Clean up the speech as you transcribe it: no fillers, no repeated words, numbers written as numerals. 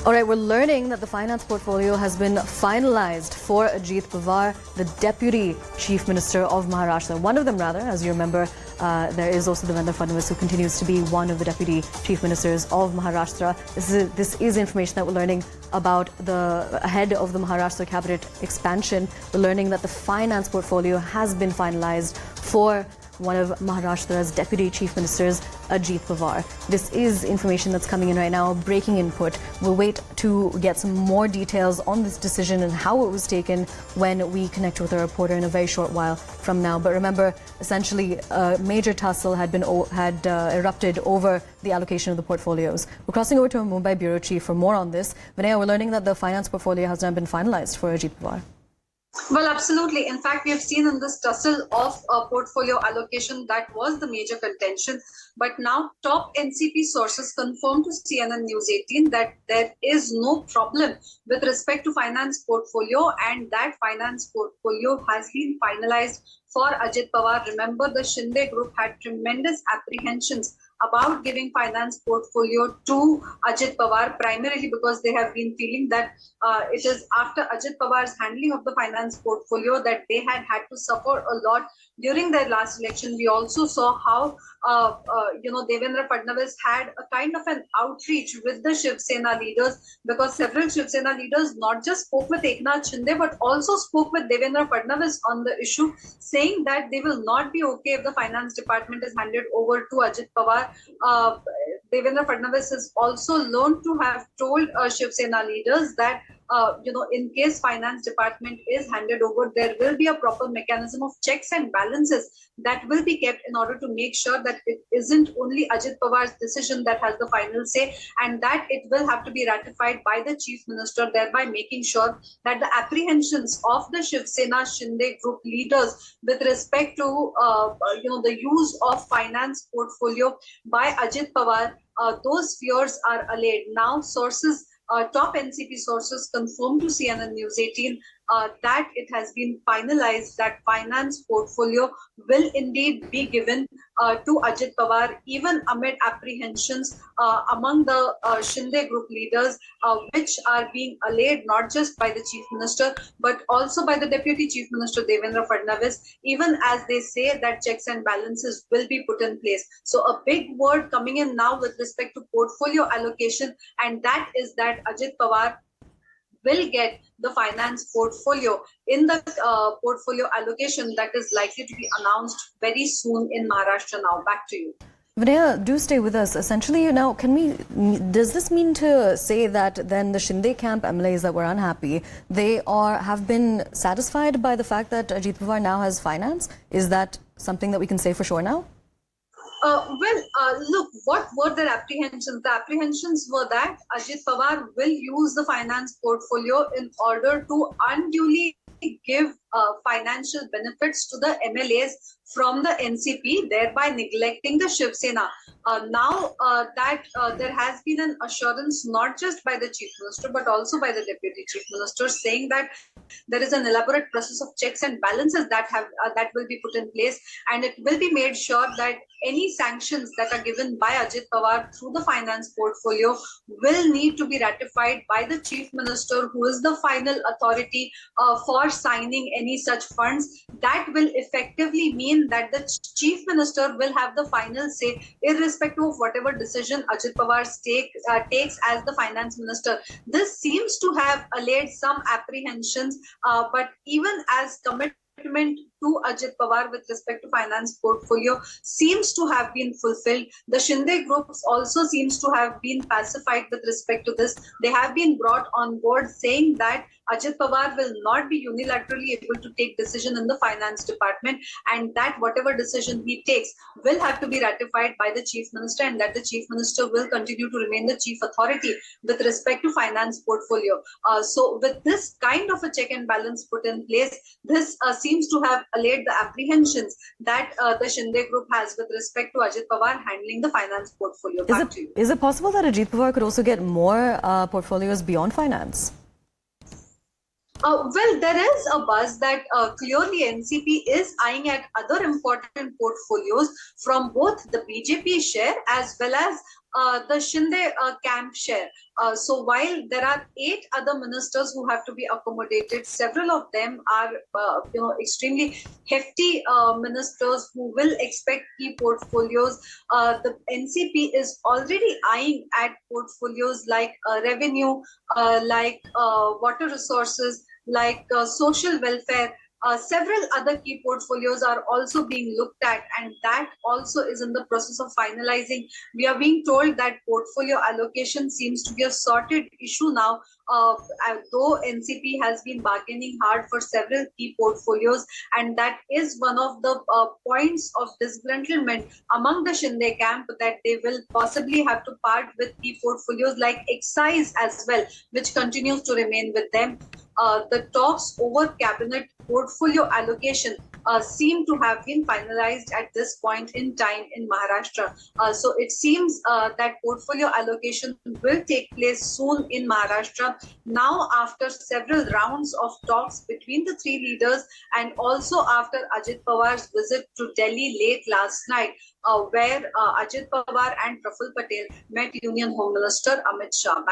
All right, we're learning that the finance portfolio has been finalized for Ajit Pawar, the Deputy Chief Minister of Maharashtra. One of them, rather, as you remember, there is also Devendra Fadnavis, who continues to be one of the Deputy Chief Ministers of Maharashtra. This is information that we're learning about ahead of the Maharashtra cabinet expansion. We're learning that the finance portfolio has been finalized for one of Maharashtra's Deputy Chief Ministers, Ajit Pawar. This is information that's coming in right now, breaking input. We'll wait to get some more details on this decision and how it was taken when we connect with a reporter in a very short while from now. But remember, essentially, a major tussle had erupted over the allocation of the portfolios. We're crossing over to our Mumbai bureau chief for more on this. Vinaya, we're learning that the finance portfolio has now been finalized for Ajit Pawar. Well, absolutely. In fact, we have seen in this tussle of portfolio allocation that was the major contention. But now top NCP sources confirmed to CNN News18 that there is no problem with respect to finance portfolio, and that finance portfolio has been finalized for Ajit Pawar. Remember, the Shinde group had tremendous apprehensions about giving finance portfolio to Ajit Pawar, primarily because they have been feeling that it is after Ajit Pawar's handling of the finance portfolio that they had to suffer a lot during their last election. We also saw how Devendra Fadnavis had a kind of an outreach with the Shiv Sena leaders, because several Shiv Sena leaders not just spoke with Eknath Shinde but also spoke with Devendra Fadnavis on the issue, saying that they will not be okay if the finance department is handed over to Ajit Pawar. Devendra Fadnavis is also known to have told Shiv Sena leaders that in case finance department is handed over, there will be a proper mechanism of checks and balances that will be kept in order to make sure that it isn't only Ajit Pawar's decision that has the final say, and that it will have to be ratified by the chief minister, thereby making sure that the apprehensions of the Shiv Sena Shinde group leaders with respect to the use of finance portfolio by Ajit Pawar, those fears are allayed. Now sources, top NCP sources confirmed to CNN News18 that it has been finalized that finance portfolio will indeed be given to Ajit Pawar, even amid apprehensions among the Shinde group leaders, which are being allayed not just by the Chief Minister but also by the Deputy Chief Minister Devendra Fadnavis, even as they say that checks and balances will be put in place. So a big word coming in now with respect to portfolio allocation, and that is that Ajit Pawar will get the finance portfolio in the portfolio allocation that is likely to be announced very soon in Maharashtra. Now, back to you. Vinaya, do stay with us. Essentially, now, does this mean to say that then the Shinde camp MLAs that were unhappy, they have been satisfied by the fact that Ajit Pawar now has finance? Is that something that we can say for sure now? Look, what were their apprehensions? The apprehensions were that Ajit Pawar will use the finance portfolio in order to unduly give financial benefits to the MLAs from the NCP, thereby neglecting the Shiv Sena. Now that there has been an assurance not just by the Chief Minister but also by the Deputy Chief Minister, saying that there is an elaborate process of checks and balances that will be put in place, and it will be made sure that any sanctions that are given by Ajit Pawar through the finance portfolio will need to be ratified by the Chief Minister, who is the final authority for signing any such funds. That will effectively mean that the Chief Minister will have the final say, irrespective of whatever decision Ajit Pawar takes as the finance minister. This seems to have allayed some apprehensions, but even as commitment to Ajit Pawar with respect to finance portfolio seems to have been fulfilled, the Shinde groups also seems to have been pacified with respect to this. They have been brought on board, saying that Ajit Pawar will not be unilaterally able to take decision in the finance department, and that whatever decision he takes will have to be ratified by the chief minister, and that the chief minister will continue to remain the chief authority with respect to finance portfolio. So with this kind of a check and balance put in place, this seems to have allayed the apprehensions that the Shinde group has with respect to Ajit Pawar handling the finance portfolio. Is it possible that Ajit Pawar could also get more portfolios beyond finance? Well, there is a buzz that clearly NCP is eyeing at other important portfolios from both the BJP share as well as the Shinde camp share. So while there are 8 other ministers who have to be accommodated, several of them are extremely hefty ministers who will expect key portfolios. The NCP is already eyeing at portfolios like revenue, like water resources, like social welfare. Several other key portfolios are also being looked at, and that also is in the process of finalizing. We are being told that portfolio allocation seems to be a sorted issue now, though NCP has been bargaining hard for several key portfolios, and that is one of the points of disgruntlement among the Shinde camp, that they will possibly have to part with key portfolios like excise as well, which continues to remain with them. The talks over cabinet portfolio allocation seem to have been finalized at this point in time in Maharashtra. So it seems that portfolio allocation will take place soon in Maharashtra. Now, after several rounds of talks between the 3 leaders, and also after Ajit Pawar's visit to Delhi late last night, where Ajit Pawar and Praful Patel met Union Home Minister Amit Shah.